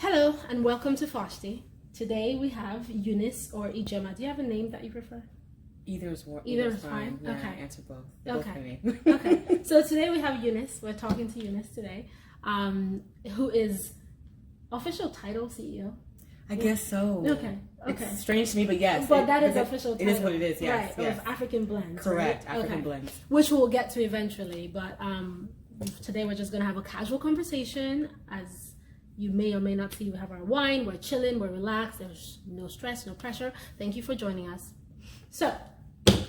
Hello and welcome to Foshty. Today we have Eunice or Ijema. Do you have a name that you prefer? Either is fine. Yeah, okay. Answer both. Okay. Okay. So today we have Eunice. We're talking to Eunice today, who is official title CEO. I guess so. Okay. It's strange to me, but yes. But that is official title. It is what it is, yes. Right, yes. of African Blends. Correct, right? African Blends. Which we'll get to eventually, but today we're just going to have a casual conversation. As you may or may not see, we have our wine, we're chilling, we're relaxed, there's no stress, no pressure. Thank you for joining us. So,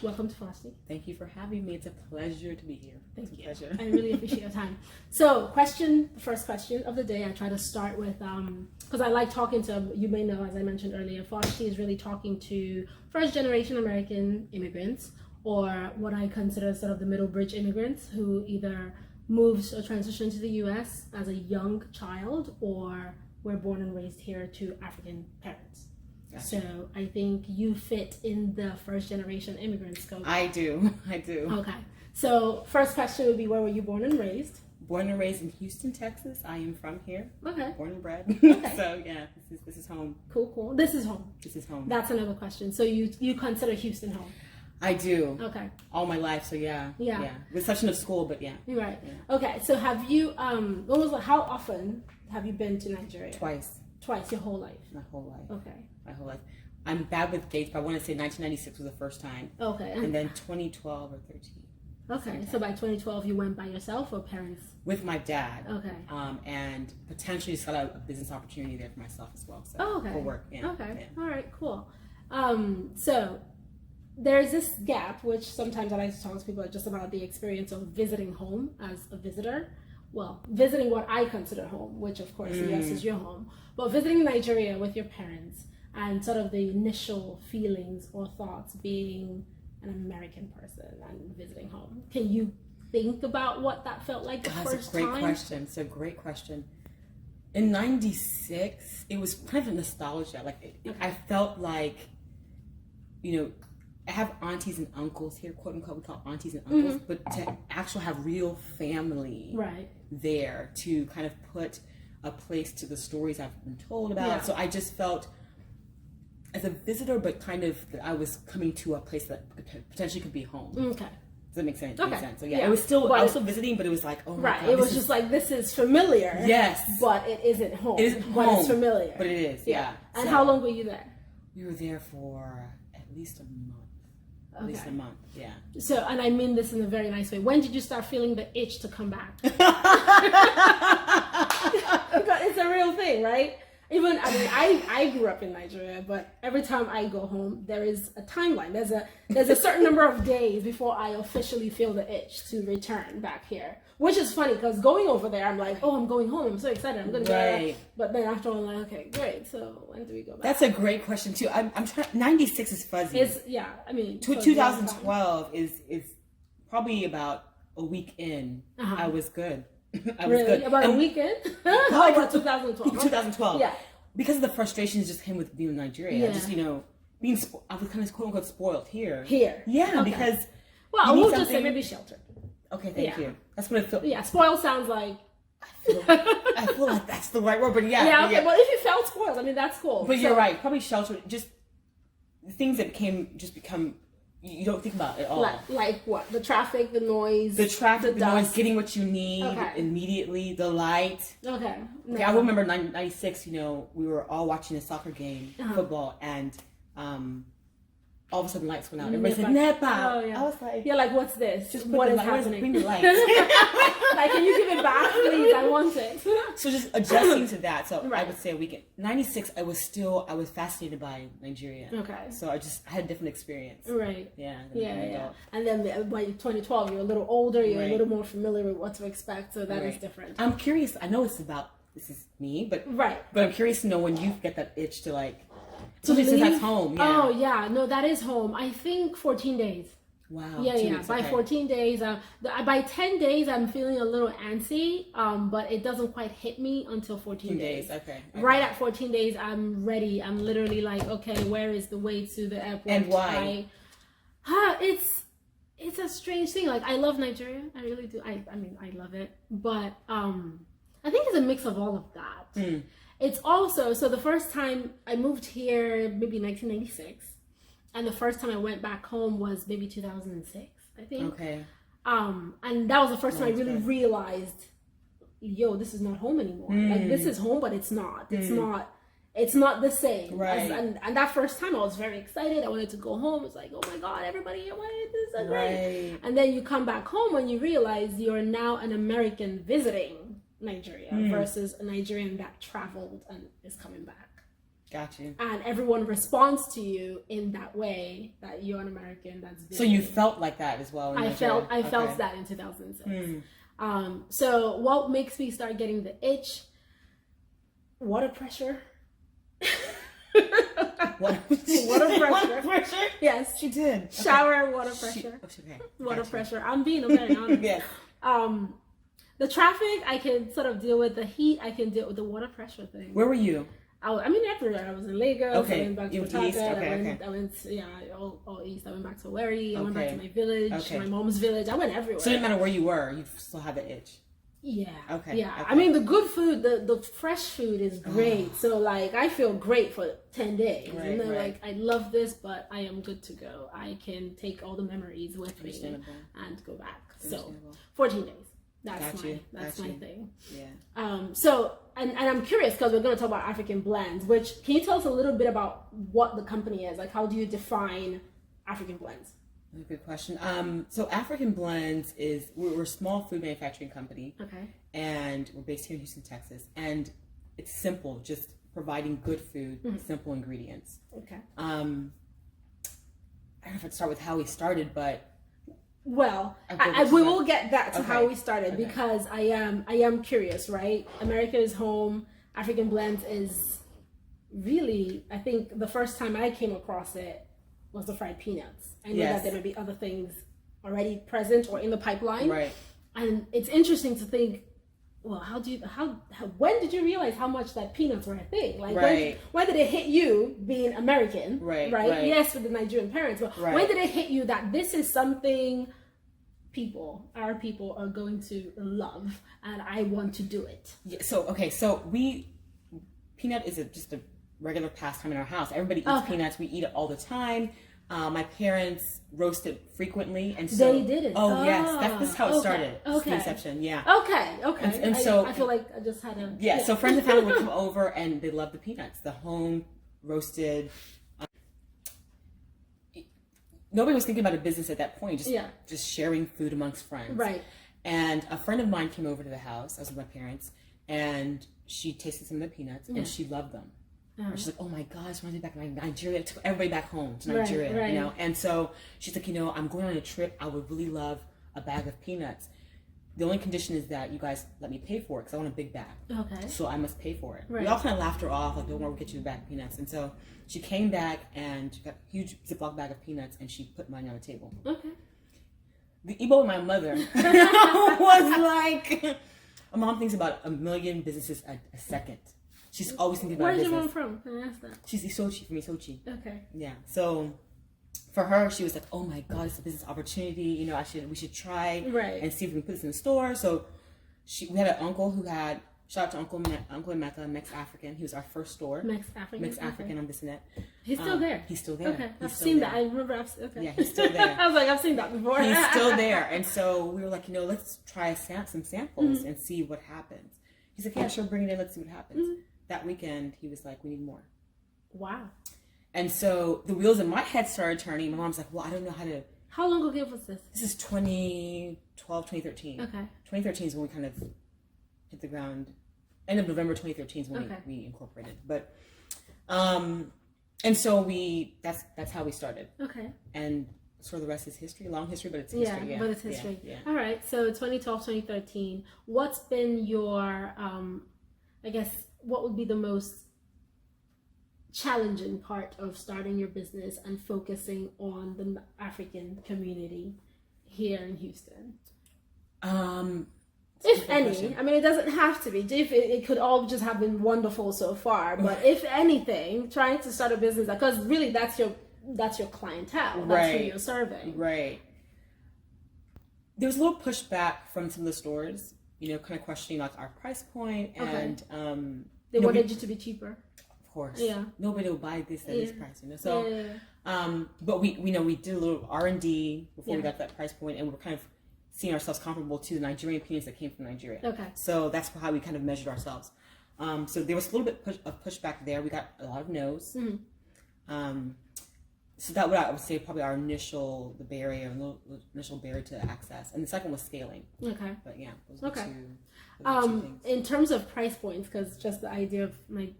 welcome to Foshty. Thank you for having me. It's a pleasure to be here. Thank you. Pleasure. I really appreciate your time. So, the first question of the day, I try to start with, because I like talking to, you may know, as I mentioned earlier, Foshty is really talking to first generation American immigrants, or what I consider sort of the middle bridge immigrants who either moved or transitioned to the US as a young child or were born and raised here to African parents. Gotcha. So I think you fit in the first generation immigrant scope. I do. Okay. So first question would be, where were you born and raised? Born and raised in Houston, Texas. I am from here. Okay. Born and bred. Okay. So yeah, this is home. Cool. This is home. This is home. That's another question. So you consider Houston home? I do. Okay. All my life, so yeah. With such a school, but yeah. You're right. Yeah. Okay. So have you how often have you been to Nigeria? Twice your whole life? My whole life. Okay. My whole life. I'm bad with dates, but I want to say 1996 was the first time. Okay. And then 2012 or 13. Okay. So by 2012 you went by yourself or parents? With my dad. Okay. And potentially just got a business opportunity there for myself as well. So okay. For work. Yeah. Okay. Yeah. All right. Cool. So there's this gap, which sometimes I like to talk to people just about the experience of visiting home as a visitor. Well, visiting what I consider home, which of course the US is your home, but visiting Nigeria with your parents and sort of the initial feelings or thoughts being an American person and visiting home. Can you think about what that felt like the first time? It's a great question. In 96, it was kind of nostalgia. I felt like, I have aunties and uncles here, quote unquote, we call aunties and uncles, but to actually have real family there to kind of put a place to the stories I've been told about. Yeah. So I just felt as a visitor, but kind of that I was coming to a place that potentially could be home. Okay. Does that make sense? Okay. Make sense? So yeah, it was still, I was still visiting, but it was like, oh my God. It was just like, this is familiar. Yes. But it isn't home. It isn't home. But it's familiar. But it is, yeah. And how long were you there? We were there for at least a month. At least a month, yeah. So, and I mean this in a very nice way. When did you start feeling the itch to come back? It's a real thing, right? I grew up in Nigeria, but every time I go home, there is a timeline. There's a certain number of days before I officially feel the itch to return back here. Which is funny because going over there, I'm like, oh, I'm going home. I'm so excited. I'm going to go. But then after I'm like, okay, great. So when do we go back? That's a great question too. I'm trying. 96 is fuzzy. 2012 is probably about a week in. I was good. I was good. About a weekend? About 2012. 2012. Yeah. Because of the frustrations just came with being in Nigeria. Yeah. Just, I was kind of quote unquote spoiled here. Yeah, okay. Because. Well, we'll just say maybe sheltered. Okay, thank you. That's what it feels. Yeah, spoiled sounds like. I feel like that's the right word, but yeah. Yeah, okay. Well, if you felt spoiled, that's cool. But you're right. Probably sheltered. Just things that become. You don't think about it at all. Like what? The traffic, the noise. The noise, getting what you need immediately, the light. Okay. Okay, I remember 96, we were all watching a soccer game, football, and all of a sudden lights went out. Everybody said, Nepa! Oh, yeah. I was like... Yeah, like, what's this? Just what is happening? Bring the lights. Like, can you give it back, please? I want it. So just adjusting to that. So I would say a weekend. 96, I was fascinated by Nigeria. Okay. So I had a different experience. Right. Yeah. Yeah. And then by 2012, you're a little older, you're a little more familiar with what to expect, so that is different. I'm curious, I know this is me, but I'm curious to know when you get that itch to like... So that's home. Yeah. Oh yeah, no, that is home. I think 14 days. Wow. Yeah. By 14 days, by 10 days, I'm feeling a little antsy. But it doesn't quite hit me until 14 days. Okay. Right at 14 days, I'm ready. I'm literally like, okay, where is the way to the airport? And why? It's a strange thing. Like, I love Nigeria. I really do. I mean, I love it. But I think it's a mix of all of that. It's also, so the first time I moved here, maybe 1996, and the first time I went back home was maybe 2006, I think. Okay. And that was the first time I really realized, yo, this is not home anymore. Like, this is home, but it's not. It's not the same. Right. And that first time I was very excited. I wanted to go home. It's like, oh my God, everybody, this is so great. Right. And then you come back home and you realize you're now an American visiting Nigeria versus a Nigerian that traveled and is coming back. Got you. And everyone responds to you in that way, that you're an American that's visiting. So you felt like that as well? I felt that in 2006. So what makes me start getting the itch? Water pressure. Water pressure? Yes. She did. Shower, water pressure. Water pressure. I'm being very honest. Yes. The traffic, I can sort of deal with. The heat, I can deal with. The water pressure thing. Where were you? I mean, everywhere. I was in Lagos. Okay. I went back to Port I went all east. I went back to Wari. I went back to my village, my mom's village. I went everywhere. So it didn't matter where you were, you still had the itch. Yeah. Okay. Yeah. Okay. I mean, the good food, the fresh food is great. So like, I feel great for 10 days. Right, and then like, I love this, but I am good to go. I can take all the memories with me and go back. So 14 days. That's my thing. Yeah. So and I'm curious because we're going to talk about African blends. Which, can you tell us a little bit about what the company is? Like, how do you define African blends? That's a good question. So African Blends is, we're a small food manufacturing company. Okay. And we're based here in Houston, Texas. And it's simple, just providing good food, simple ingredients. Okay. I don't know if I'd start with how we started, but well, we will get that to how we started because I am curious, right? America is home. African Blends is really, I think the first time I came across it was the fried peanuts. I knew that there may be other things already present or in the pipeline. Right. And it's interesting to think, well, when did you realize how much that peanuts were a thing? Like, when did it hit you, being American? Right. Yes, with the Nigerian parents, but when did it hit you that this is something our people are going to love and I want to do it? Yeah, so peanut is just a regular pastime in our house. Everybody eats peanuts. We eat it all the time. My parents roast it frequently, and so they did it. Yes, that's how it started. Okay, inception. Yeah. Okay. And so I feel like I just had a So friends and family would come over, and they love the peanuts, the home roasted. Nobody was thinking about a business at that point. Just sharing food amongst friends. Right. And a friend of mine came over to the house. I was with my parents, and she tasted some of the peanuts, and she loved them. She's like, oh my gosh, when I get back to Nigeria, I took everybody back home to Nigeria, you know? And so she's like, I'm going on a trip. I would really love a bag of peanuts. The only condition is that you guys let me pay for it because I want a big bag. Okay. So I must pay for it. Right. We all kind of laughed her off, like, don't worry, we'll get you a bag of peanuts. And so she came back and she got a huge Ziploc bag of peanuts and she put mine on the table. Okay. The Igbo of my mother was like, my mom thinks about 1 million businesses a second. She's always thinking about business. Where's your mom from? Can I ask that? She's Isochi, from Isochi. Okay. Yeah. So for her, she was like, oh my God, it's a business opportunity. We should try and see if we can put this in the store. So we had an uncle who had, shout out to Uncle Emeka, Mex-African. He was our first store. Mex-African on Bissonnette. He's still there. He's still there. Okay. I've seen that. I remember. Okay. Yeah, he's still there. I was like, I've seen that before. He's still there. And so we were like, let's try some samples and see what happens. He's like, yeah, sure, bring it in. Let's see what happens. Mm-hmm. That weekend, he was like, we need more. Wow. And so the wheels in my head started turning. My mom's like, well, I don't know how to. How long ago was this? This is 2012, 2013. Okay. 2013 is when we kind of hit the ground. End of November 2013 is when we incorporated. But, and so that's how we started. Okay. And sort of the rest is history. Long history, but it's history. Yeah, but it's history. Yeah. All right. So 2012, 2013. What's been your, I guess, what would be the most challenging part of starting your business and focusing on the African community here in Houston? If any, question. I mean, it doesn't have to be. It could all just have been wonderful so far. But if anything, trying to start a business, because really that's your clientele. That's who you're serving. Right. There was a little pushback from some of the stores, kind of questioning like our price point and They wanted you to be cheaper. Of course. Yeah. Nobody will buy this at this price, you know. So, but we did a little R&D before we got to that price point, and we're kind of seeing ourselves comparable to the Nigerian peanuts that came from Nigeria. Okay. So that's how we kind of measured ourselves. So there was a little bit of pushback there. We got a lot of no's. So that I would say probably our initial barrier to access, and the second was scaling. Okay. But yeah, those were two things. In terms of price points, because just the idea of like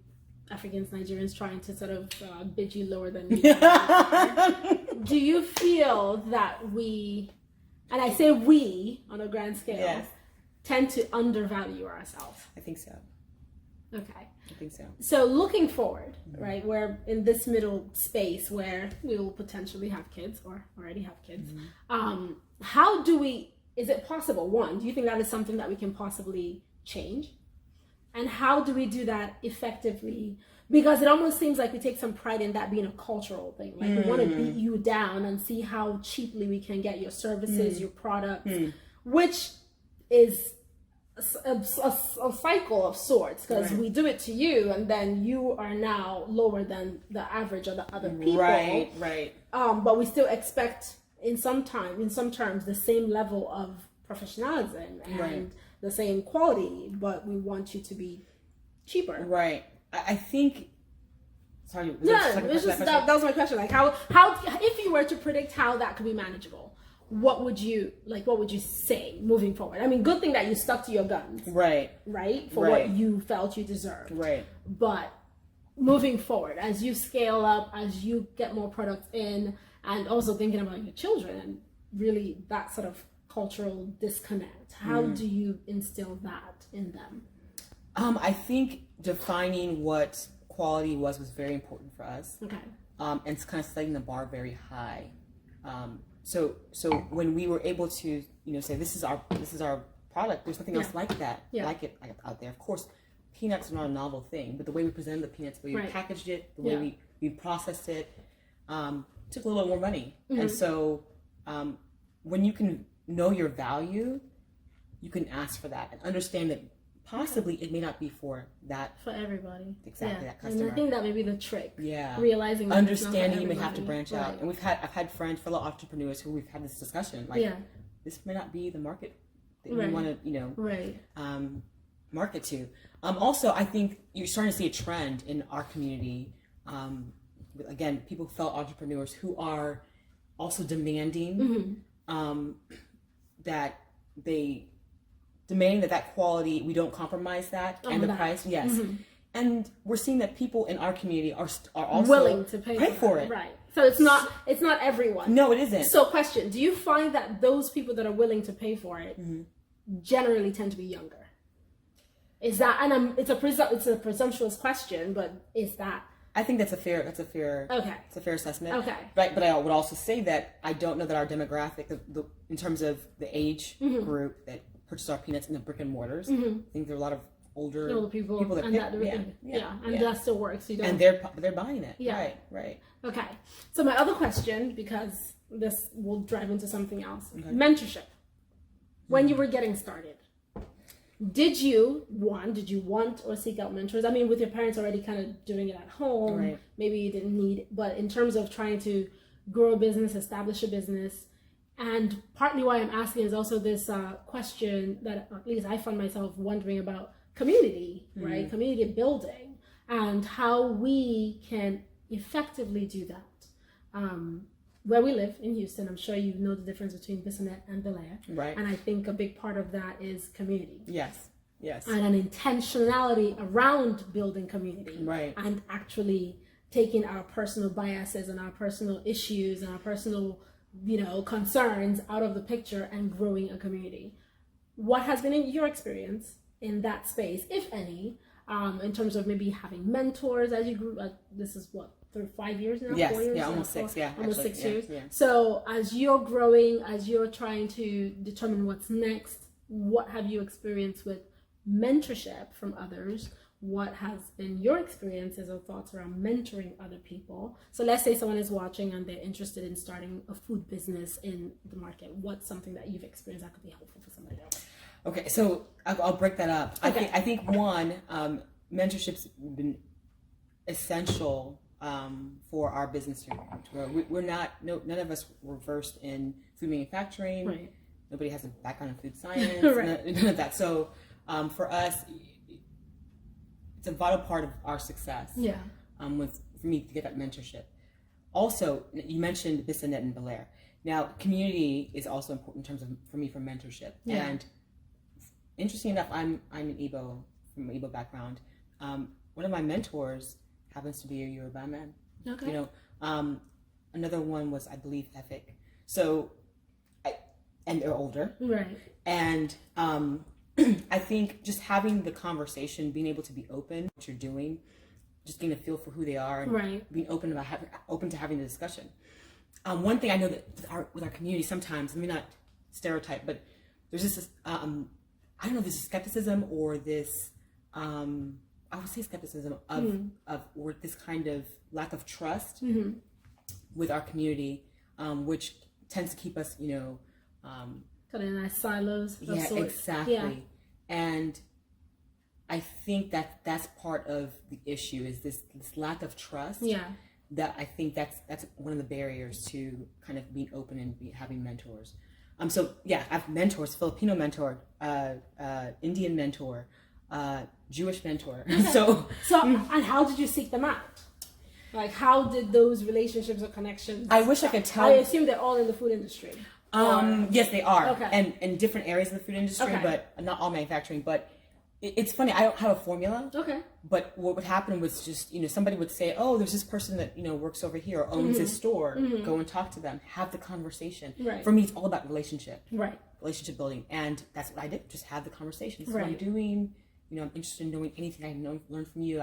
Africans, Nigerians trying to sort of bid you lower than me. Do you feel that we, and I say we on a grand scale, tend to undervalue ourselves? I think so. Okay. I think so. So looking forward, right, we're in this middle space where we will potentially have kids or already have kids. How do we, is it possible, one, do you think that is something that we can possibly change? And how do we do that effectively? Because it almost seems like we take some pride in that being a cultural thing. Like we want to beat you down and see how cheaply we can get your services, your products, which is a cycle of sorts, because we do it to you and then you are now lower than the average of the other people. Right. But we still expect in some terms the same level of professionalism and the same quality, but we want you to be cheaper. Right. I think. Sorry. That was my question. Like how if you were to predict how that could be manageable, what would you say moving forward? I mean, good thing that you stuck to your guns. Right. For what you felt you deserved. Right. But moving forward, as you scale up, as you get more products in, and also thinking about your children and really that sort of cultural disconnect, how do you instill that in them? I think defining what quality was very important for us. Okay. And it's kind of setting the bar very high. So when we were able to, say this is our product, there's nothing else like that, like it out there. Of course, peanuts are not a novel thing, but the way we presented the peanuts, the way we packaged it, the way we processed it, took a little more money. And so when you can know your value, you can ask for that and understand that possibly it may not be for everybody. Exactly, that customer. And I think that may be the trick. Yeah. Realizing that understanding you may have to branch out. And I've had friends, fellow entrepreneurs who we've had this discussion. Like this may not be the market that you want to, market to. Also, I think you're starting to see a trend in our community. Again, people, fellow entrepreneurs who are also demanding that quality, we don't compromise that, and the price, and we're seeing that people in our community are also willing to pay for it. Right. So it's not everyone. No, it isn't. So question, do you find that those people that are willing to pay for it generally tend to be younger? Is that, and it's a presumptuous question, but is that? I think that's a fair assessment. Okay. Right, but I would also say that I don't know that our demographic, in terms of the age group that purchase our peanuts in the brick and mortars, I think there are a lot of older people that and pay, that still works. And they're buying it. Yeah. Right. Okay. So my other question, because this will drive into something else, mentorship. When you were getting started, did you want or seek out mentors? I mean, with your parents already kind of doing it at home, maybe you didn't need it, but in terms of trying to grow a business, establish a business, and partly why I'm asking is also this question that at least I find myself wondering about community, right? Community building and how we can effectively do that. Where we live in Houston, I'm sure you know the difference between Bissonnette and Bel Air. Right. And I think a big part of that is community. Yes. And an intentionality around building community. Right. And actually taking our personal biases and our personal issues and our personal, concerns out of the picture and growing a community. What has been your experience in that space, if any, in terms of maybe having mentors as you grew? This is what? 5 years now? Yes, 4 years? Almost 6, almost actually, 6 years. Yeah. So as you're growing, as you're trying to determine what's next, what have you experienced with mentorship from others? What has been your experiences or thoughts around mentoring other people? So let's say someone is watching and they're interested in starting a food business in the market. What's something that you've experienced that could be helpful for somebody else? Okay, so I'll break that up. Okay. I think one, mentorship's been essential for our business to grow. We're not, none of us were versed in food manufacturing. Right. Nobody has a background in food science. Right. None of that. So for us, it's a vital part of our success. Yeah. For me to get that mentorship. Also, you mentioned Bissonnette and Belair. Now, community is also important in terms of, for me, for mentorship. Yeah. And interesting enough, I'm an Igbo, from an Igbo background. One of my mentors happens to be a Yoruba man. Okay. You know, another one was, I believe, Efik. So, and they're older. Right. And I think just having the conversation, being able to be open, what you're doing, just getting a feel for who they are, and right. being open about open to having the discussion. One thing I know that with our community, sometimes, let me not stereotype, but there's this, I don't know if this is skepticism or this, I would say skepticism of or this kind of lack of trust with our community, which tends to keep us, you know, kind of in nice silos. Yeah, exactly. Yeah. And I think that that's part of the issue, is this lack of trust. Yeah. That I think that's one of the barriers to kind of being open and having mentors. So yeah, I have mentors: Filipino mentor, Indian mentor, Jewish mentor. Okay. So and how did you seek them out? Like, how did those relationships or connections? I wish I could tell. I assume they're all in the food industry. Yes, they are. Okay. And in different areas of the food industry, okay. but not all manufacturing. But it's funny, I don't have a formula. Okay. But what would happen was just, you know, somebody would say, oh, there's this person that, you know, works over here or owns this store. Go and talk to them. Have the conversation. Right. For me, it's all about relationship. Right. Relationship building. And that's what I did. Just have the conversation. This is what I'm doing. You know, I'm interested in knowing anything I can learn from you.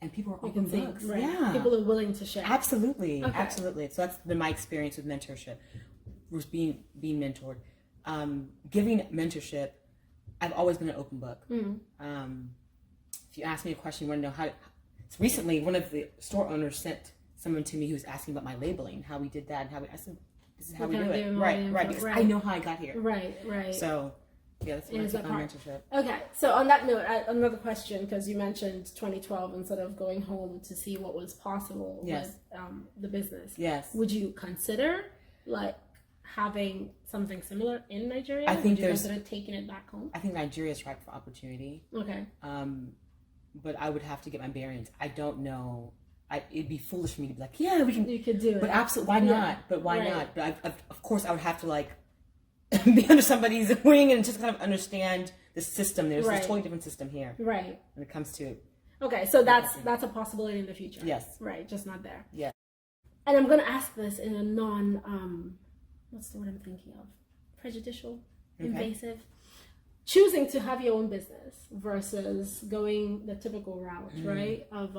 And people are open books. Right. Yeah. People are willing to share. Absolutely. Okay. Absolutely. So that's been my experience with mentorship. Was being mentored. Giving mentorship, I've always been an open book. If you ask me a question, you want to know how. So recently, one of the store owners sent someone to me who was asking about my labeling, how we did that, and I said, "This is how we do it." Right, because I know how I got here. Right. So, yeah, that's my take on mentorship. Okay, so on that note, another question, because you mentioned 2012 instead of going home to see what was possible with the business. Yes. Would you consider having something similar in Nigeria? I think there's taking it back home. I think Nigeria is ripe for opportunity. Okay. But I would have to get my bearings. I don't know. It'd be foolish for me to be like, yeah, we can. You could do it. But absolutely, why not? But why not? But of course, I would have to be under somebody's wing and just kind of understand the system. There's a totally different system here. Right. When it comes to. Okay, so that's a possibility in the future. Yes. Right, just not there. Yeah. And I'm going to ask this in a what's the word I'm thinking of? Prejudicial, invasive. Choosing to have your own business versus going the typical route, right? Of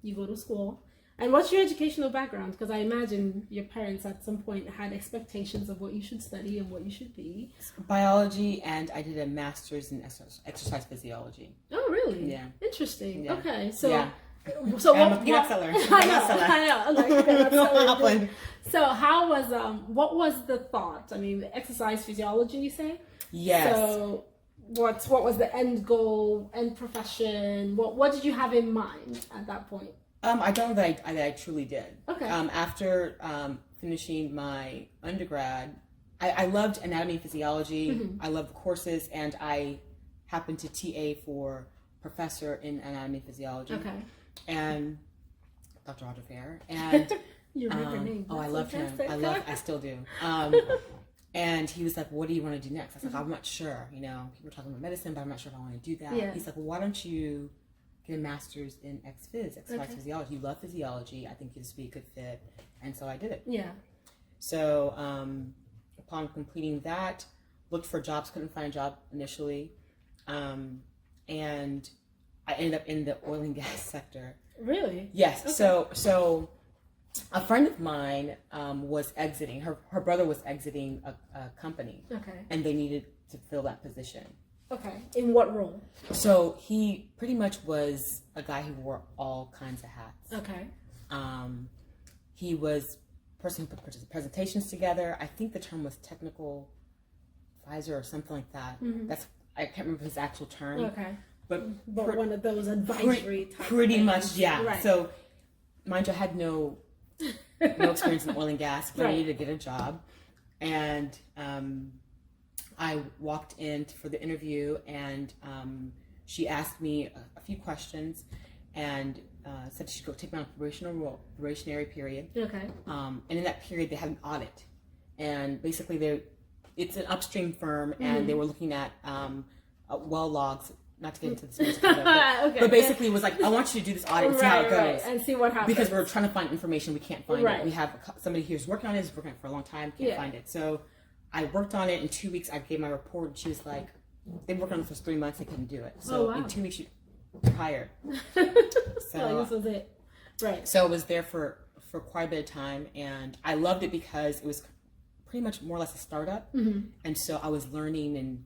you go to school. And what's your educational background? Because I imagine your parents at some point had expectations of what you should study and what you should be. Biology, and I did a master's in exercise physiology. Oh, really? Yeah. Interesting. Yeah. Okay, so... Yeah. So I'm a peanut seller. I know. So how was what was the thought? I mean, exercise physiology, you say? Yes. So what was the end goal, end profession? What did you have in mind at that point? I don't know that I truly did. Okay. After finishing my undergrad, I loved anatomy and physiology. I loved the courses, and I happened to TA for professor in anatomy and physiology. Okay. And Dr. Roger Fair, and you remember name. I loved him. I still do. And he was like, "What do you want to do next?" I was like, "I'm not sure. You know, people are talking about medicine, but I'm not sure if I want to do that." Yeah. He's like, "Well, why don't you get a master's in exercise physiology? You love physiology. I think you'd just be a good fit." And so I did it. Yeah. So upon completing that, looked for jobs, couldn't find a job initially, and I ended up in the oil and gas sector. Really? Yes. Okay. So a friend of mine was exiting. Her brother was exiting a company. Okay. And they needed to fill that position. Okay. In what role? So he pretty much was a guy who wore all kinds of hats. Okay. He was a person who put presentations together. I think the term was technical advisor or something like that. I can't remember his actual term. Okay. but one of those advisory type pretty things. Much, yeah. Right. So, mind you, I had no experience in oil and gas, but I needed to get a job, and I walked in for the interview, and she asked me a few questions, and said she could take me on a probationary period. Okay. And in that period, they had an audit, and basically it's an upstream firm, and they were looking at well logs. Not to get into this, but basically it was like, I want you to do this audit and see how it goes, and see what happens. Because we're trying to find information, we can't find it. We have somebody here's working on it, is working on it for a long time, can't find it. So I worked on it. In 2 weeks, I gave my report, and she was like, "They've worked on it for 3 months, they couldn't do it." So in 2 weeks, you're hired. So this was it, right? So I was there for quite a bit of time, and I loved it because it was pretty much more or less a startup, and so I was learning and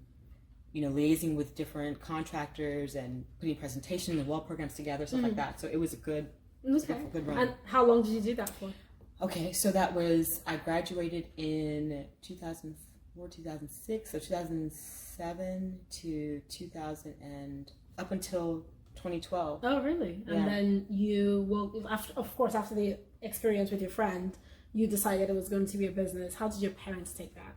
liaising with different contractors and putting presentations and well programs together, stuff like that. So it was a good run. And how long did you do that for? Okay, so that was, I graduated in 2004, 2006, so 2007 to 2000 and up until 2012. Oh, really? Yeah. And then after the experience with your friend, you decided it was going to be a business. How did your parents take that?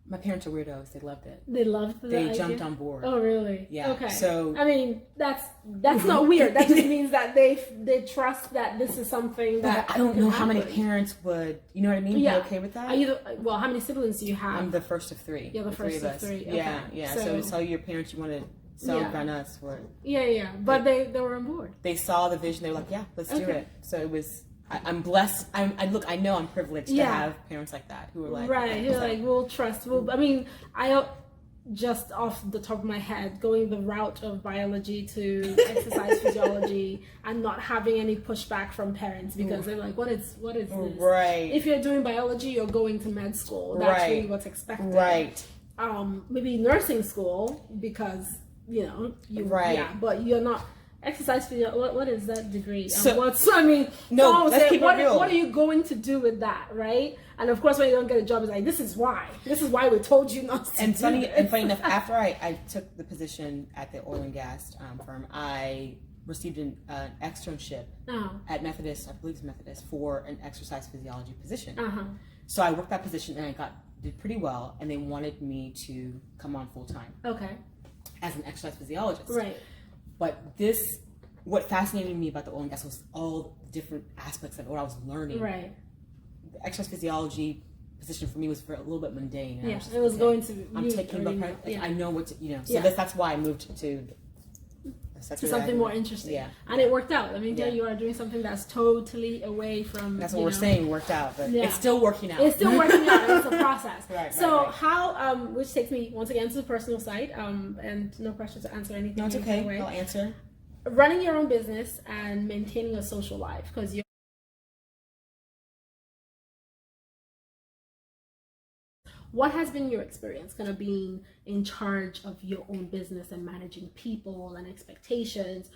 My parents are weirdos. They loved it. They loved it. They jumped on board. Oh, really? Yeah. Okay. So I mean, that's not weird. That just means that they trust that this is something that I don't know how many parents would, you know what I mean? Yeah. Be okay with that? How many siblings do you have? I'm the first of three. You're the first of three. Okay. Yeah. So tell your parents you want to sell groundnuts for it. Yeah. But they were on board. They saw the vision. They were like, yeah, let's do it. So it was. I'm blessed. I know I'm privileged to have parents like that who are like, we'll trust. I just off the top of my head, going the route of biology to exercise physiology and not having any pushback from parents because they're like, what is this? Right. If you're doing biology, you're going to med school. That's really what's expected. Right. Maybe nursing school because but you're not. Exercise physiology. What is that degree? Let's keep it real. What are you going to do with that, right? And of course, when you don't get a job, it's like this is why we told you not to. And funny enough, after I took the position at the oil and gas firm, I received an externship at Methodist, I believe it's Methodist, for an exercise physiology position. So I worked that position and did pretty well, and they wanted me to come on full time. Okay. As an exercise physiologist. Right. But what fascinated me about the oil and gas was all the different aspects of what I was learning. Right. The exercise physiology position for me was a little bit mundane. Yeah, it was going to. I'm taking I know what to, So that's why I moved to something more interesting. Yeah. And it worked out. I mean, you are doing something that's totally away from. That's what we're saying worked out, but it's still working out. It's still working out. It's a process. How, which takes me once again to the personal side, and no pressure to answer anything. No, it's okay. I'll answer. Running your own business and maintaining a social life, because you're. What has been your experience kind of being in charge of your own business and managing people and expectations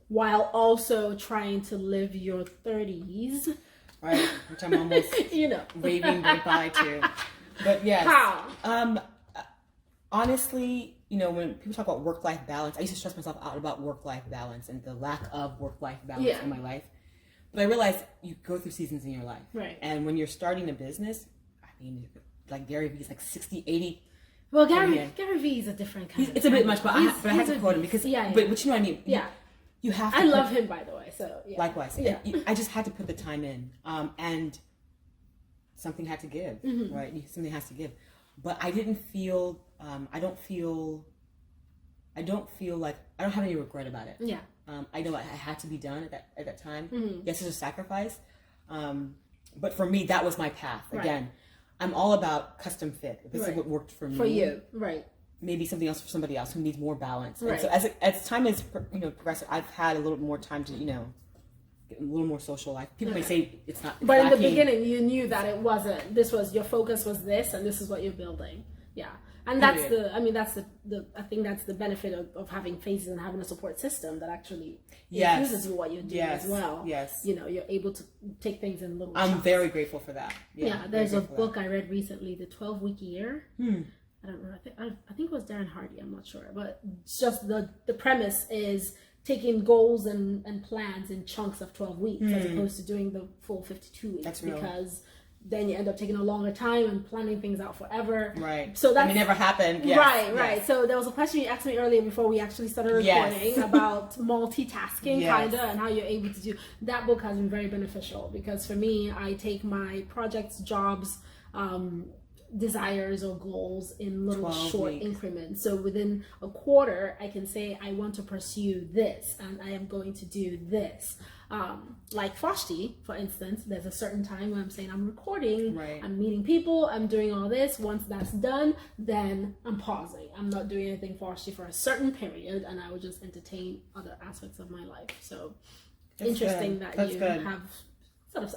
while also trying to live your 30s? Right, which I'm almost waving goodbye to. But yes. How? Honestly, when people talk about work-life balance, I used to stress myself out about work-life balance and the lack of work-life balance in my life. But I realized you go through seasons in your life. Right. And when you're starting a business, like Gary Vee is like 60, 80. Well, Gary Vee is a different kind of. It's a bit much, but I have to quote him because. But you know what I mean. Yeah. You have to. I love him, by the way. So likewise. Yeah. I just had to put the time in, and something had to give. Right. Something has to give, but I didn't feel. I don't feel like I don't have any regret about it. Yeah. I know it had to be done at that time. Yes, it's a sacrifice, but for me that was my path. Again. I'm all about custom fit. This is what worked for me. For you, right. Maybe something else for somebody else who needs more balance. Right. And so as time has progressed, I've had a little more time to, get a little more social life. People may say it's not. But in the beginning, you knew that it wasn't. This was your focus was this, and this is what you're building. Yeah. And that's I think that's the benefit of having phases and having a support system that actually infuses you what you're doing as well. Yes. You're able to take things in little I'm chunks. very grateful for that. Yeah, there's a book I read recently, The 12-Week Year. I don't know. I think it was Darren Hardy. I'm not sure, but just the premise is taking goals and plans in chunks of 12 weeks as opposed to doing the full 52 weeks. That's real. Because then you end up taking a longer time and planning things out forever. Right. So that never happened. Yes. Right. So there was a question you asked me earlier before we actually started recording about multitasking, kind of, and how you're able to do. That book has been very beneficial because for me, I take my projects, jobs, desires or goals in little short increments. So within a quarter, I can say I want to pursue this and I am going to do this. Like Foshty, for instance, there's a certain time when I'm saying I'm recording, I'm meeting people, I'm doing all this. Once that's done, then I'm pausing. I'm not doing anything Foshty for a certain period, and I will just entertain other aspects of my life. So that's interesting that you have sort of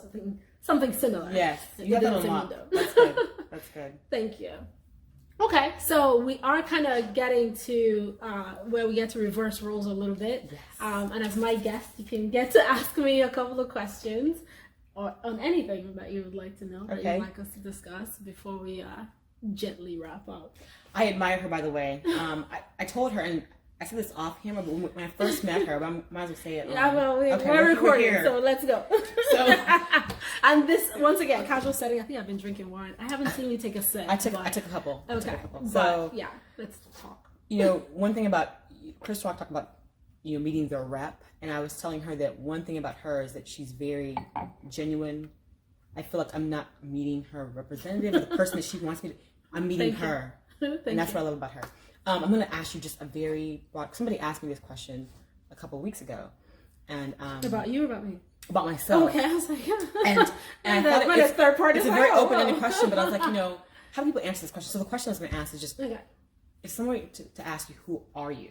something similar. Yes, you have that a lot. That's good. That's good. Thank you. Okay, so we are kind of getting to where we get to reverse roles a little bit. Yes. And as my guest, you can get to ask me a couple of questions or on anything that you would like to know, that you'd like us to discuss before we gently wrap up. I admire her, by the way. I told her, and I said this off camera, but when I first met her, but I might as well say it. Yeah, well, we're recording, so let's go. And this, once again, casual setting. I think I've been drinking wine. I haven't seen you take a sip. I took a couple. Okay. So yeah, let's talk. One thing about Chris Rock talked about, meeting the rep, and I was telling her that one thing about her is that she's very genuine. I feel like I'm not meeting her representative, or the person that she wants me to. I'm meeting her, and that's what I love about her. I'm going to ask you just a very broad. Somebody asked me this question a couple of weeks ago, and about you or about me? About myself. Okay, I was like, and I thought it's third party. It's a very open-ended question, but I was like, how do people answer this question? So the question I was going to ask is just, if somebody to ask you, who are you?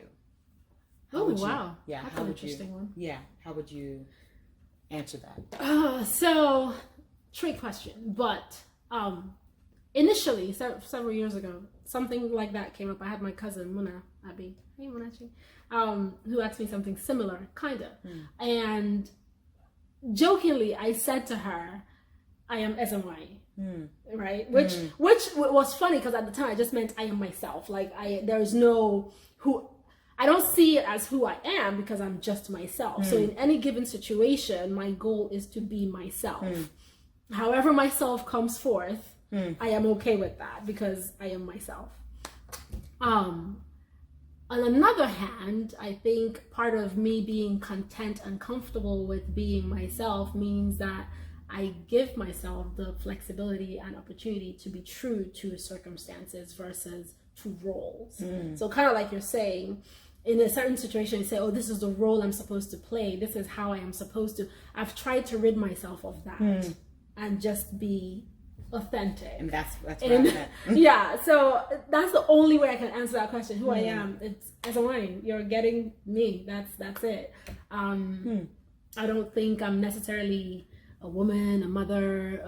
Wow. Yeah, that's how an would interesting you? One. Yeah, how would you answer that? So trick question, but initially, several years ago, something like that came up. I had my cousin Muna Abi, who asked me something similar, kinda, and jokingly I said to her, "I am SMY." Right, which was funny because at the time I just meant I am myself. Like there's no who. I don't see it as who I am because I'm just myself. So in any given situation, my goal is to be myself. However myself comes forth, I am okay with that because I am myself. On another hand, I think part of me being content and comfortable with being myself means that I give myself the flexibility and opportunity to be true to circumstances versus to roles. So kind of like you're saying, in a certain situation, you say, oh, this is the role I'm supposed to play. This is how I am supposed to. I've tried to rid myself of that and just be authentic. And that's what I meant. Yeah, so that's the only way I can answer that question. Who I am, it's as a wine. You're getting me. That's it. I don't think I'm necessarily a woman, a mother.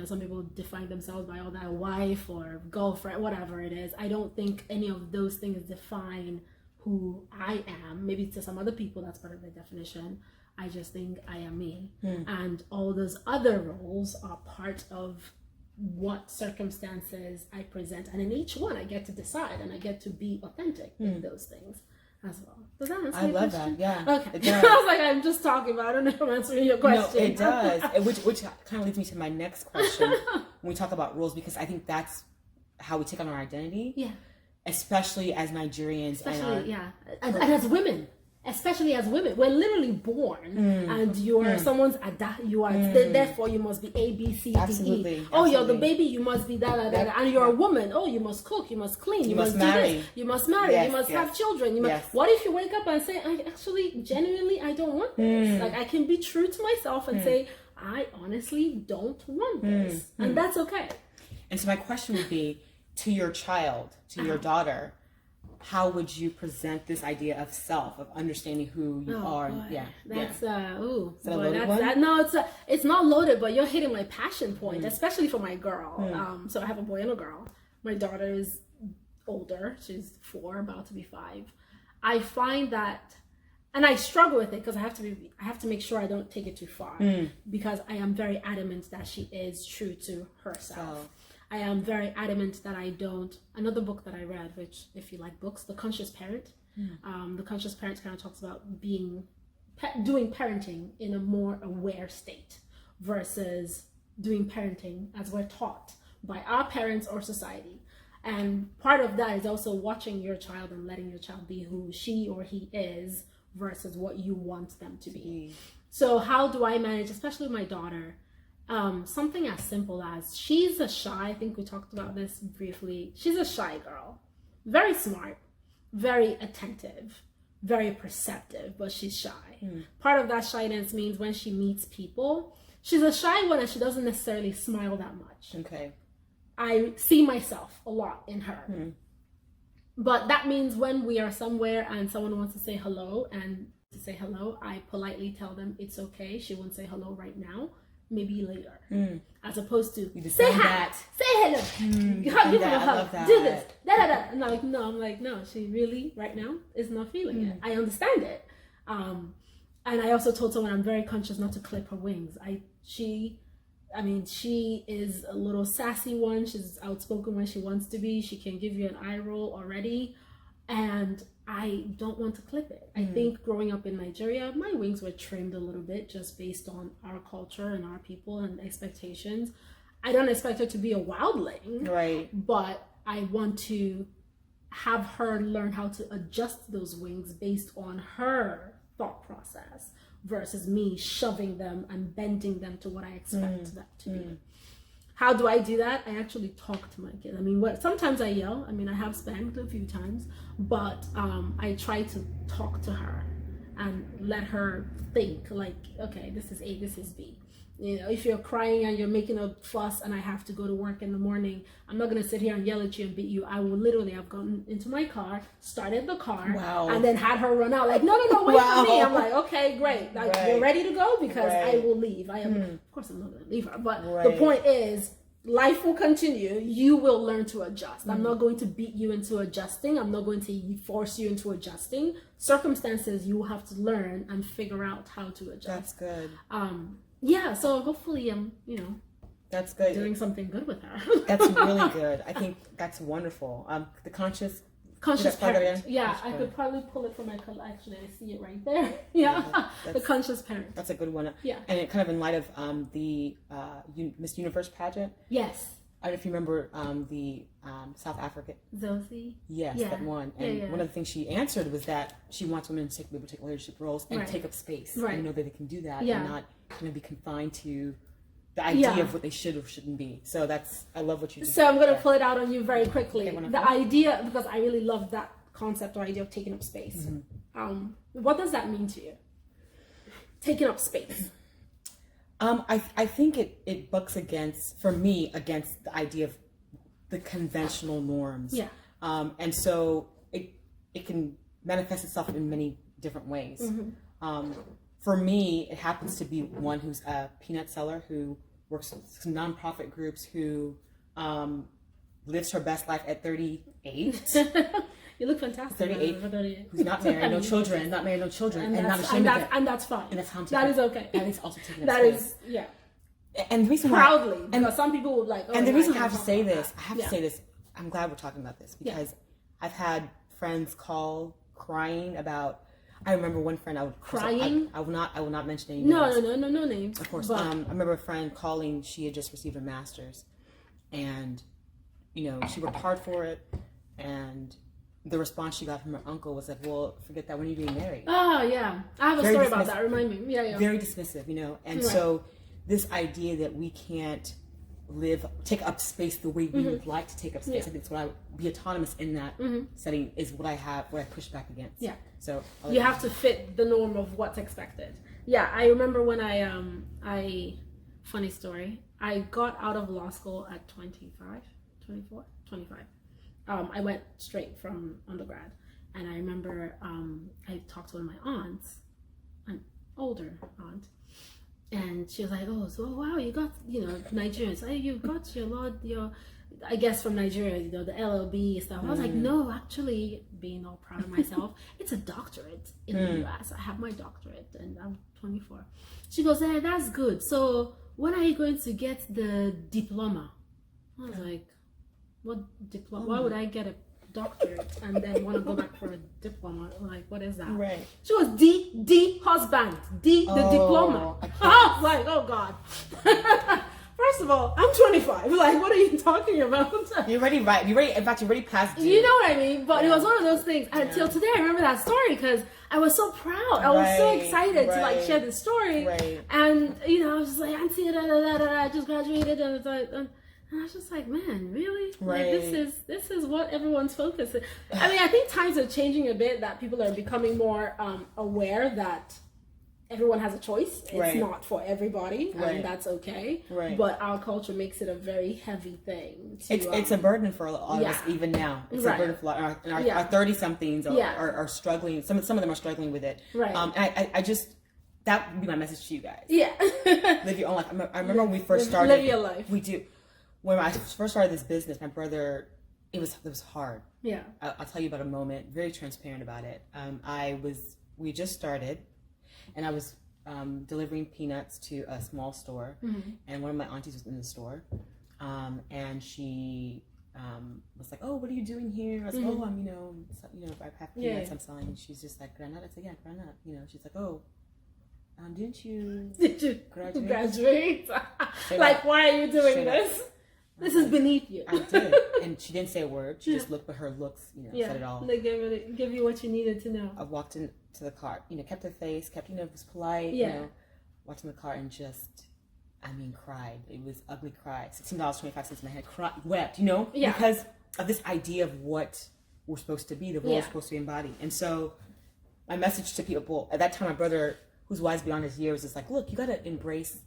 Some people define themselves by all that, a wife or girlfriend, whatever it is. I don't think any of those things define who I am. Maybe to some other people that's part of the definition. I just think I am me. And all those other roles are part of what circumstances I present, and in each one I get to decide and I get to be authentic in those things as well. Does that answer your question? That, yeah. Okay. It does. I was like, I'm just talking about, I don't know if I'm answering your question. No, it does. which kind of leads me to my next question when we talk about roles, because I think that's how we take on our identity. Yeah. Especially as Nigerians. And as women. Especially as women, we're literally born, and you're someone's therefore you must be A, B, C, D, E. Oh, you're the baby, you must be that, and you're a woman. Oh, you must cook, you must clean, you must marry, do this, you must marry, you must have children. What if you wake up and say, I actually, genuinely, I don't want this. Like I can be true to myself and say, I honestly don't want this, and that's okay. And so my question would be to your child, to your daughter. How would you present this idea of self, of understanding who you are? Boy. Yeah, that's Is that a loaded one? No, it's not loaded, but you're hitting my passion point, especially for my girl. So I have a boy and a girl. My daughter is older; she's 4, about to be 5. I find that, and I struggle with it because I have to make sure I don't take it too far because I am very adamant that she is true to herself. I am very adamant that I don't. Another book that I read, which if you like books, The Conscious Parent. The Conscious Parent kind of talks about doing parenting in a more aware state versus doing parenting as we're taught by our parents or society. And part of that is also watching your child and letting your child be who she or he is versus what you want them to be. So how do I manage, especially with my daughter, something as simple as she's a shy, I think we talked about this briefly, she's a shy girl, very smart, very attentive, very perceptive, but she's shy. Part of that shyness means when she meets people, she's a shy one and she doesn't necessarily smile that much. Okay. I see myself a lot in her. But that means when we are somewhere and someone wants to say hello, I politely tell them it's okay. She won't say hello right now, maybe later. As opposed to say hi, say hello, give her a hug, do this, And I'm like, no, she really right now is not feeling it. I understand it. And I also told someone I'm very conscious not to clip her wings. She is a little sassy one. She's outspoken when she wants to be. She can give you an eye roll already. And I don't want to clip it. I think growing up in Nigeria, my wings were trimmed a little bit just based on our culture and our people and expectations. I don't expect her to be a wildling. Right. But I want to have her learn how to adjust those wings based on her thought process versus me shoving them and bending them to what I expect them to be. How do I do that? I actually talk to my kids. Sometimes I yell. I have spanked a few times, but I try to talk to her and let her think like, okay, this is A, this is B. If you're crying and you're making a fuss and I have to go to work in the morning, I'm not going to sit here and yell at you and beat you. I will literally have gotten into my car, started the car, and then had her run out like, no, wait for me. I'm like, okay, great. You're ready to go? Because I will leave. Of course, I'm not going to leave her. But the point is, life will continue. You will learn to adjust. I'm not going to beat you into adjusting. I'm not going to force you into adjusting. Circumstances, you will have to learn and figure out how to adjust. That's good. Yeah, so hopefully I'm, that's good. Doing something good with her. That's really good. I think that's wonderful. The conscious parent. Yeah, I could probably pull it from my collection. Actually, I see it right there. Yeah, the conscious parent. That's a good one. Yeah, and it kind of in light of the Miss Universe pageant. Yes. I don't know if you remember the South African Zosie. Yes, that one. And one of the things she answered was that she wants women to be able to take leadership roles and take up space and know that they can do that and not kind of be confined to the idea of what they should or shouldn't be. So I love what you do. So I'm going to pull it out on you very quickly. Okay, the idea, because I really love that concept or idea of taking up space. What does that mean to you? Taking up space. I think it bucks against the idea of the conventional norms. Yeah. And so it can manifest itself in many different ways. For me, it happens to be one who's a peanut seller who works with some nonprofit groups who lives her best life at 38. You look fantastic. 38. Who's not married, no children, and not ashamed of it. And that's fine. And that's how that is okay. That is also taking that is, yeah. And the reason proudly, because some people would like. And the reason I have to say this, I'm glad we're talking about this because I've had friends call crying about. I remember one friend crying. I will not mention any names. No names. Of course. I remember a friend calling. She had just received a master's, and she worked hard for it, and the response she got from her uncle was like, "Well, forget that. When are you getting married?" Oh yeah, I have a story about that. Remind me. Yeah. Very dismissive, and so this idea that we can't take up space the way we would like to take up space. I think it's what be autonomous in that setting is what I push back against. Yeah. So you have to fit the norm of what's expected. Yeah, I remember when funny story. I got out of law school at 25. I went straight from undergrad, and I remember I talked to one of my aunts, an older aunt. And she was like, "Oh, so wow, you got Nigerians. So you got your I guess from Nigeria, the LLB stuff." I was like, "No, actually, being all proud of myself, it's a doctorate in the US. I have my doctorate, and I'm 24." She goes, "That's good. So when are you going to get the diploma?" I was like, what diploma? Why would I get a doctorate and then want to go back for a diploma? Like, what is that? Right. She was D husband, the diploma. I was like, oh God. First of all, I'm 25. Like, what are you talking about? You're already right. In fact, you're already past due. You know what I mean? But it was one of those things. Until today, I remember that story because I was so proud. I was so excited to like share this story. Right. And I was just like, Auntie, I just graduated, and it's like, and I was just like, man, really? Right. Like this is what everyone's focus is. I mean, I think times are changing a bit. That people are becoming more aware that everyone has a choice. It's not for everybody, and that's okay. Right. But our culture makes it a very heavy thing. It's a burden for a lot of us even now. It's a burden for our 30-somethings are struggling. Some of them are struggling with it. Right. And I just, that would be my message to you guys. Yeah. Live your own life. I remember when we first started. Live your life. We do. When I first started this business, my brother, it was hard. Yeah. I'll tell you about a moment. Very transparent about it. We just started. And I was delivering peanuts to a small store, and one of my aunties was in the store, and she was like, "Oh, what are you doing here?" I was like, "Oh, I'm I have peanuts I'm selling." And she's just like, "Granada." I said, "Yeah, Granada." She's like, "Oh, did you graduate? Like, why are you doing this? This is beneath you." I did, and she didn't say a word. She just looked, but her looks, said it all. They give you what you needed to know. I walked into the car, kept her face, was polite, walked in the car and just, cried. It was ugly cry. $16.25 in my head, wept, because of this idea of what we're supposed to be, the role we're supposed to embody. And so my message to people, at that time, my brother, who's wise beyond his years, is like, look, you got to embrace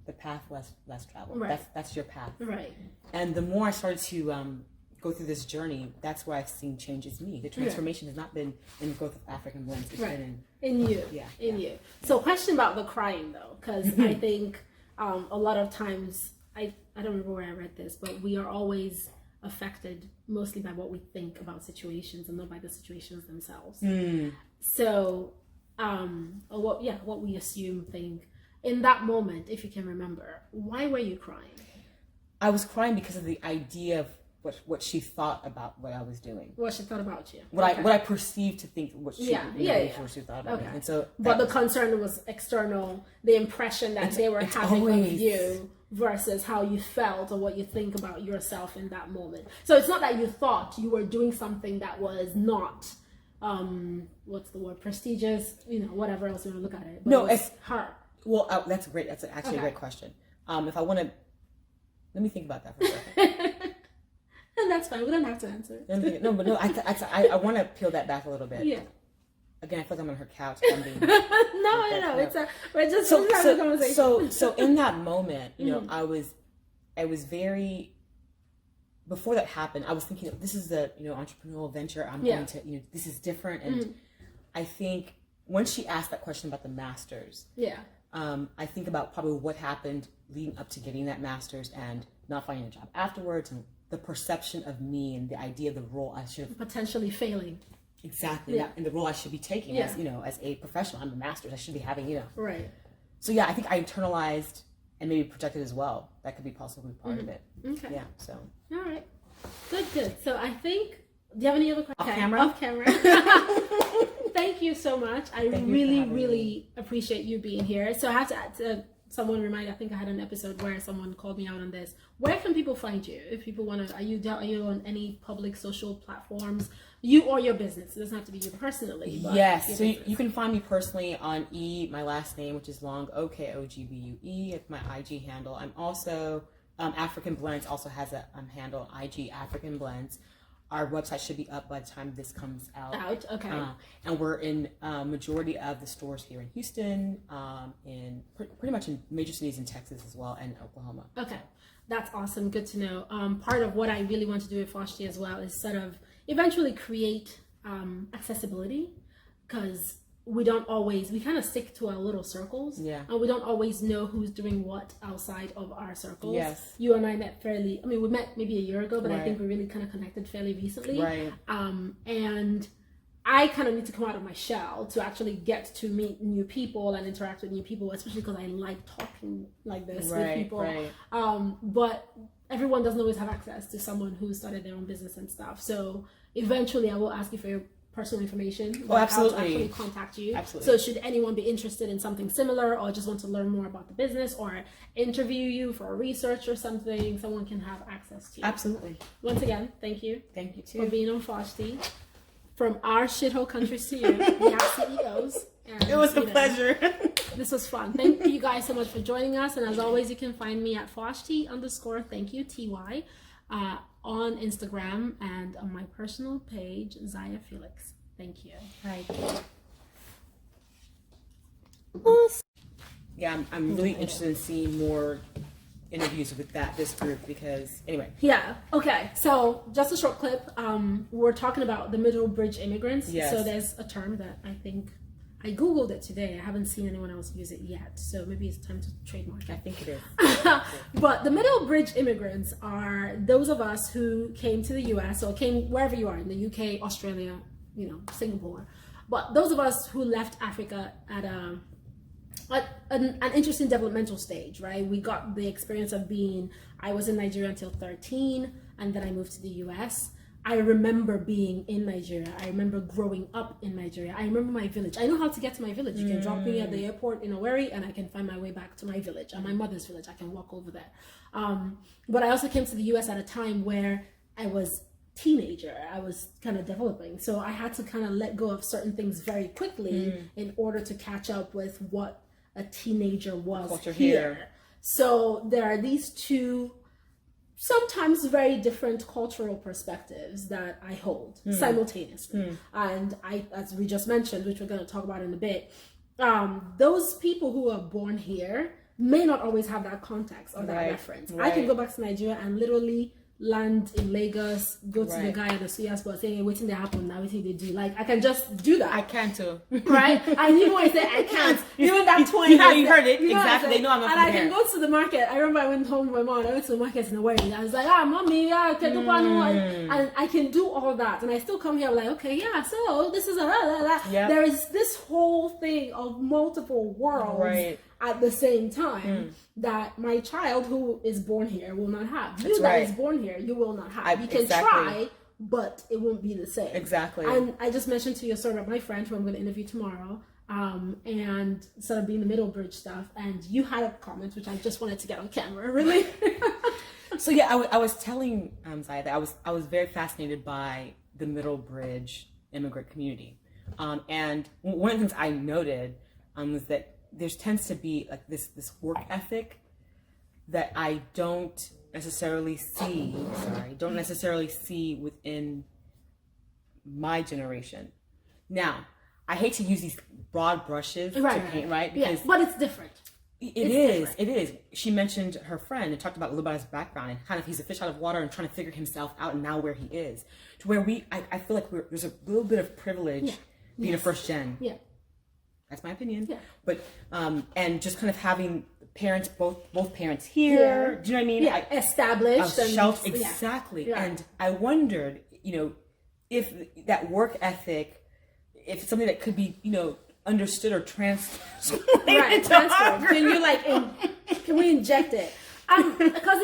the path less traveled. Right. That's your path. Right. And the more I started to go through this journey, that's where I've seen changes me. The transformation has not been in the growth of African blends. It's been in you. Yeah. In you. So question about the crying though, because I think a lot of times, I don't remember where I read this, but we are always affected mostly by what we think about situations and not by the situations themselves. So what we assume, think. In that moment, if you can remember, why were you crying? I was crying because of the idea of what she thought about what I was doing. What she thought about you. What I perceived to think what she thought about me. And so but the concern was external, the impression that they were having of you versus how you felt or what you think about yourself in that moment. So it's not that you thought you were doing something that was not what's the word, prestigious, whatever else you want to look at it. But no, it's her. Well, that's great. That's actually a great question. If I want to, let me think about that for a second. And that's fine. We don't have to answer. No. I want to peel that back a little bit. Yeah. Again, I feel like I'm on her couch. No. We're just having a conversation. So in that moment, I was very. Before that happened, I was thinking, this is the entrepreneurial venture. I'm going to this is different, and I think when she asked that question about the masters, I think about probably what happened leading up to getting that master's and not finding a job afterwards, and the perception of me and the idea of the role I should have potentially failing. Exactly, and the role I should be taking as as a professional. I'm a master's. I should be having right. So I think I internalized and maybe projected as well. That could be possibly part of it. Okay. Yeah. So. All right. Good. So I think. Do you have any other questions? Off camera. Thank you so much. I really appreciate you being here. So I have to add to someone remind. I think I had an episode where someone called me out on this. Where can people find you if people want to? Are you on any public social platforms? You or your business? It doesn't have to be you personally. But yes. So you can find me personally on my last name, which is long, Okogbue. It's my IG handle. I'm also African Blends also has a handle, IG African Blends. Our website should be up by the time this comes out. Okay. And we're in majority of the stores here in Houston, in pretty much in major cities in Texas as well, and Oklahoma. Okay, that's awesome. Good to know. Part of what I really want to do with Foshty as well is sort of eventually create accessibility, because we kind of stick to our little circles. Yeah. And we don't always know who's doing what outside of our circles. Yes. You and I met we met maybe a year ago, but I think we really kind of connected fairly recently. Right. And I kind of need to come out of my shell to actually get to meet new people and interact with new people, especially because I like talking like this with people. Right. But everyone doesn't always have access to someone who started their own business and stuff. So eventually I will ask you for your personal information. Absolutely. How to actually contact you. Absolutely. So should anyone be interested in something similar or just want to learn more about the business or interview you for research or something, someone can have access to you. Absolutely. Once again, thank you. Thank you too. For being on Foshty. From our shithole countries to you, we have CEOs. And, it was a pleasure. This was fun. Thank you guys so much for joining us. And as always, you can find me at Foshty_TY on Instagram and on my personal page, Zaya Felix. Thank you. Hi. Yeah, I'm really interested in seeing more interviews with this group because anyway. Yeah. Okay. So just a short clip. We're talking about the middle bridge immigrants. Yes. So there's a term that I think I Googled it today. I haven't seen anyone else use it yet. So maybe it's time to trademark it. I think it is. But the middle bridge immigrants are those of us who came to the US or came wherever you are in the UK, Australia, Singapore. But those of us who left Africa at an interesting developmental stage, right? We got the experience of I was in Nigeria until 13, and then I moved to the US. I remember being in Nigeria. I remember growing up in Nigeria. I remember my village. I know how to get to my village. You can drop me at the airport in Owerri, and I can find my way back to my village, and my mother's village. I can walk over there. But I also came to the US at a time where I was teenager. I was kind of developing. So I had to kind of let go of certain things very quickly in order to catch up with what a teenager was here. So there are these two sometimes very different cultural perspectives that I hold simultaneously. And as we just mentioned, which we're going to talk about in a bit, those people who are born here may not always have that context or that reference. I can go back to Nigeria and literally land in Lagos, go to the guy at the suya spot, saying, waiting they happen now, waiting they do. Like, I can just do that. I can too. Right? And even when I say I can't, even that 20. You heard it. Exactly. They know I'm not and I can go to the market. I remember I went home with my mom. I went to the market in a way. I was like, mommy, I can do and I can do all that. And I still come here like, okay, yeah, so this is There is this whole thing of multiple worlds at the same time that my child who is born here will not have. You that is born here, you will not have. You can try, but it won't be the same. Exactly. And I just mentioned to you a story about my friend who I'm going to interview tomorrow, and sort of being the middle bridge stuff. And you had a comment which I just wanted to get on camera, really. So yeah, I was telling Zaya that I was very fascinated by the middle bridge immigrant community, and one of the things I noted was that there tends to be like this work ethic that I don't necessarily see within my generation. Now, I hate to use these broad brushes to paint, right? Because but it's different. It is. She mentioned her friend and talked about a little about his background and kind of he's a fish out of water and trying to figure himself out and now where he is. To where I feel like there's a little bit of privilege being a first gen. Yeah. That's my opinion. Yeah. But and just kind of having parents, both parents here. Yeah. Do you know what I mean? Yeah. Established and exactly. Yeah. And I wondered, if that work ethic, if it's something that could be, understood or transferred. Can we inject it? Because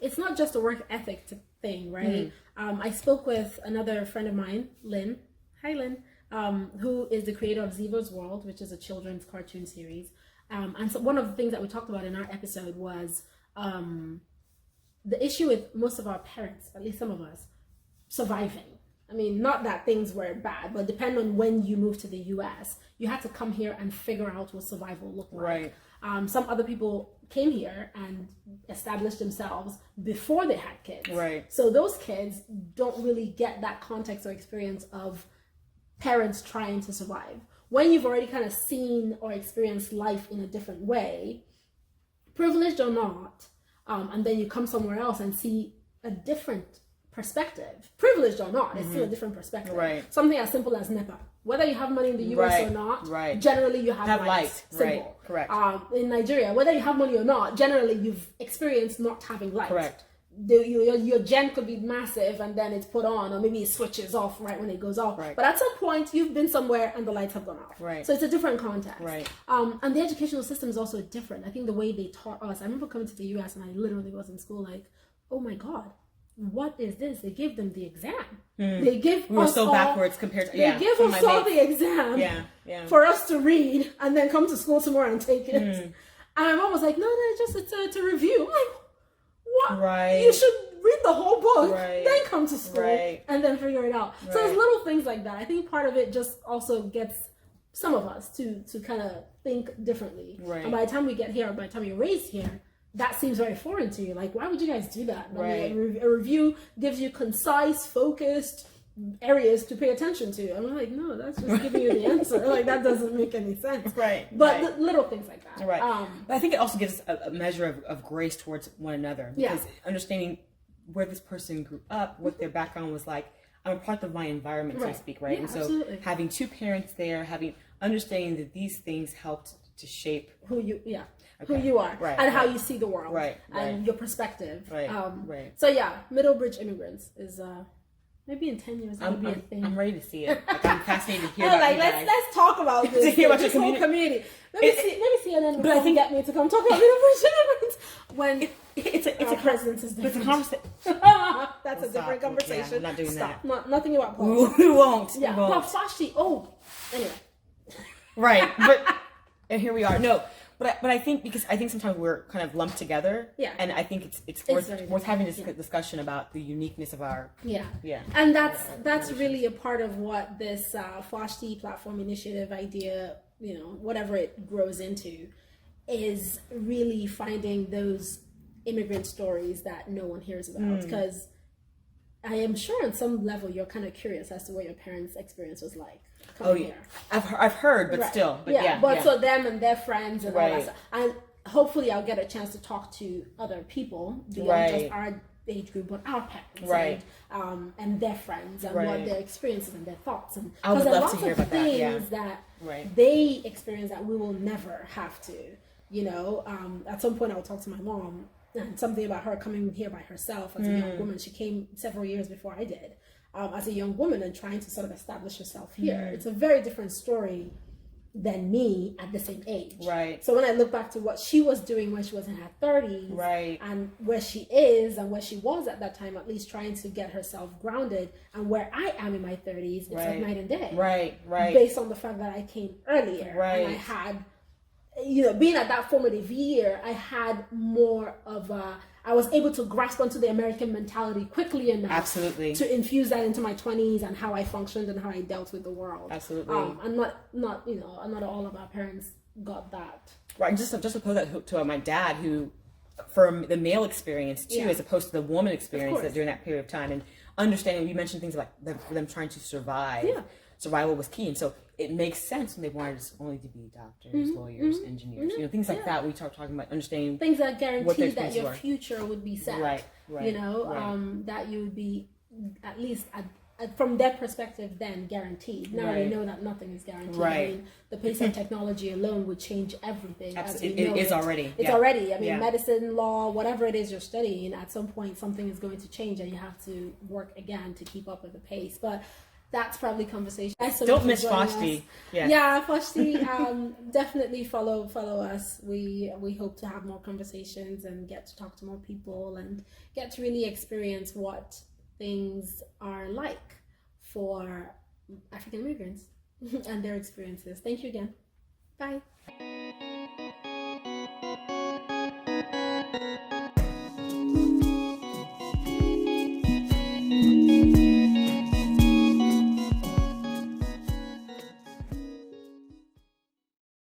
it's not just a work ethic thing, right? I spoke with another friend of mine, Lynn. Hi, Lynn. Who is the creator of Ziva's World, which is a children's cartoon series. And so one of the things that we talked about in our episode was the issue with most of our parents, at least some of us, surviving. I mean, not that things were bad, but depending on when you moved to the US, you had to come here and figure out what survival looked like. Right. Some other people came here and established themselves before they had kids. Right. So those kids don't really get that context or experience of parents trying to survive. When you've already kind of seen or experienced life in a different way, privileged or not, and then you come somewhere else and see a different perspective, privileged or not, it's still a different perspective. Right. Something as simple as NEPA. Whether you have money in the US or not, generally you have light. Simple. Correct. In Nigeria, whether you have money or not, generally you've experienced not having light. Correct. your gen could be massive and then it's put on, or maybe it switches off right when it goes off. Right. But at some point you've been somewhere and the lights have gone off. Right. So it's a different context. Right. And the educational system is also different. I think the way they taught us, I remember coming to the US and I literally was in school like, oh my God, what is this? They gave them the exam. They give we were us so all, backwards compared to they give us all the exam for us to read and then come to school tomorrow and take it. And my mom was like, no, it's a review. I'm like, what? Right. You should read the whole book, right. then come to school, right. and then figure it out. Right. So there's little things like that. I think part of it just also gets some of us to kind of think differently. Right. And by the time we get here, or by the time you're raised here, that seems very foreign to you. Like, why would you guys do that? Right. I mean, a review gives you concise, focused areas to pay attention to. I'm like, no, that's just giving you the answer. Like, that doesn't make any sense. Right. But right. little things like that. Right. But I think it also gives us a measure of grace towards one another. Because understanding where this person grew up, what their background was like, I'm a product of my environment, so to speak, right? Yeah, and so absolutely. having two parents there, understanding that these things helped to shape who you are, right, and how you see the world, right, and your perspective. Right, right. So yeah, Middlebridge Immigrants is maybe in 10 years that would be a thing. I'm ready to see it. Like, I'm fascinated to hear I'm about like, you guys. let's talk about this. To hear about this your whole community. Let me see, and then I think get me to come talk about Middlebridge Immigrants when it's a presidents is different. It's a conversation. That's a different conversation. Yeah, I'm not doing Stop. that. Nothing about politics. We won't. Yeah, we won't. but Foshty. Oh, anyway. Right, but and here we are. No. But I think sometimes we're kind of lumped together. Yeah. And I think it's worth having this discussion about the uniqueness of our. Yeah. Yeah. And that's really a part of what this Foshty platform initiative idea, whatever it grows into, is really finding those immigrant stories that no one hears about. Because I am sure on some level you're kind of curious as to what your parents' experience was like. Here. I've heard, but still, so them and their friends and all that stuff. And hopefully I'll get a chance to talk to other people beyond just our age group, but our parents, and their friends and what their experiences and their thoughts. And I would love to hear about that. Things that they experience that we will never have to. At some point I'll talk to my mom. And something about her coming here by herself as a young woman. She came several years before I did, as a young woman, and trying to sort of establish herself here. It's a very different story than me at the same age. Right. So when I look back to what she was doing when she was in her 30s, and where she is and where she was at that time, at least trying to get herself grounded, and where I am in my 30s, it's like night and day. Right. Based on the fact that I came earlier, and I had, being at that formative year, I had more of I was able to grasp onto the American mentality quickly enough to infuse that into my 20s and how I functioned and how I dealt with the world. Absolutely. And not all of our parents got that. Right. Just to pose that to my dad, who, from the male experience too, as opposed to the woman experience that during that period of time, and understanding, you mentioned things like them trying to survive. Yeah. Survival was key, and so it makes sense when they wanted us only to be doctors, lawyers, engineers, things like that. We start talking about understanding things that guarantee that your future would be set. Right. That you would be, at least from their perspective, then guaranteed. Now we know that nothing is guaranteed. Right. I mean, the pace of technology alone would change everything. Absolutely. It is already. It's already. I mean, medicine, law, whatever it is you're studying, at some point something is going to change, and you have to work again to keep up with the pace. But that's probably conversation. Don't miss Foshty. Yeah, Foshty. Definitely follow us. We hope to have more conversations and get to talk to more people and get to really experience what things are like for African immigrants and their experiences. Thank you again. Bye.